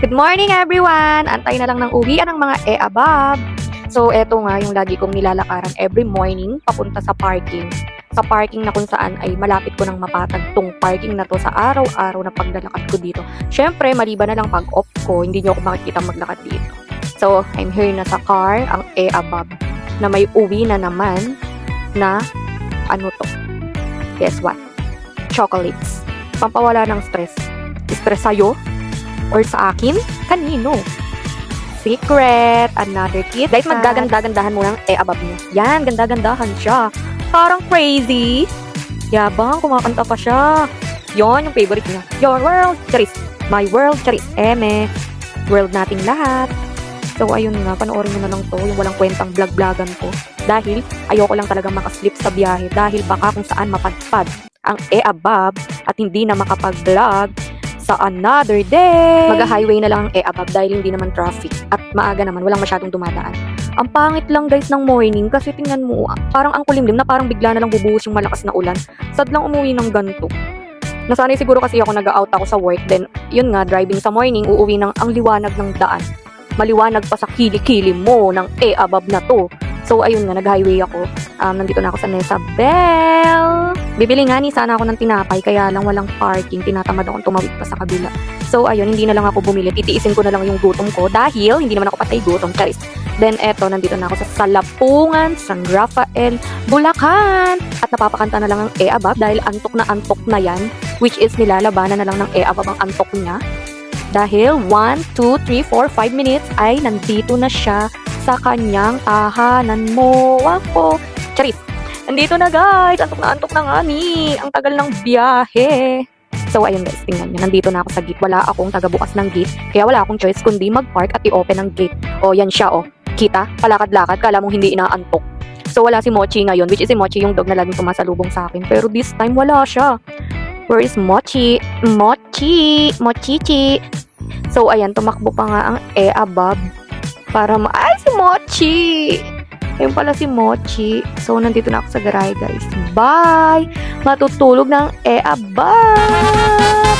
Good morning everyone! Antay na lang ng uwian ng mga above. So eto nga yung lagi kong nilalakaran every morning papunta sa parking. Sa parking na kung saan ay malapit ko nang mapatag tong parking na to sa araw-araw na paglalakad ko dito. Syempre, maliban na lang pag-off ko, hindi nyo ako makikita maglakad dito. So, I'm here na sa car, ang above, na may uwi na naman na ano to? Guess what? Chocolates. Pampawala ng stress. Stress sa'yo? Or sa akin? Kanino? Secret! Another kit. Guys, maggaganda-gandahan mo ng above niyo. Yan, ganda-gandahan siya. Parang crazy. Yabang, kumakanta pa siya. Yon yung favorite niya. Your world, charis. My world, charis. Eme. World nating lahat. So, ayun nga, panoorin nyo na lang to. Yung walang kwentang vlog-vlogan ko. Dahil, ayoko lang talagang makaslip sa biyahe. Dahil baka kung saan mapadpad ang above at hindi na makapag-vlog sa another day. Mag-highway na lang ang above dahil hindi naman traffic at maaga naman, walang masyadong dumadaan. Ang pangit lang guys ng morning kasi tingnan mo, parang ang kulimlim na parang bigla na lang bubuhos yung malakas na ulan. Sad lang umuwi ng ganito. Nasanay siguro kasi ako nag-out ako sa work, then yun nga, driving sa morning, uuwi ng ang liwanag ng daan. Maliwanag pa sa kili-kili mo ng above na to. So ayun nga, nag-highway ako. Nandito na ako sa Nesabel. Bibili nga ni sana ako ng tinapay, kaya lang walang parking. Tinatamad akong tumawid pa sa kabila. So ayun, hindi na lang ako bumili. Titiisin ko na lang yung gutom ko dahil hindi naman ako patay gutom. Charis. Then eto, nandito na ako sa Salapungan, San Rafael, Bulacan. At napapakanta na lang ang above dahil antok na yan. Which is nilalabanan na lang ng above ang antok niya. Dahil 1, 2, 3, 4, 5 minutes ay nandito na siya sa kanyang tahanan mo. Ako. Charis. Nandito na guys. Antok na nga ni. Ang tagal ng biyahe. So ayun guys, tingnan nyo. Nandito na ako sa gate. Wala akong tagabukas ng gate. Kaya wala akong choice kundi mag-park at i-open ang gate. O yan siya o. Kita? Palakad-lakad. Kala mong hindi inaantok. So wala si Mochi ngayon. Which is si Mochi yung dog na laging sumasalubong sa akin. Pero this time wala siya. Where is Mochi? Mochi! Mochichi! So ayan, tumakbo pa nga ang above. Para ay, si Mochi! Ayun pala si Mochi. So, nandito na ako sa garahe, guys. Bye! Matutulog ng above!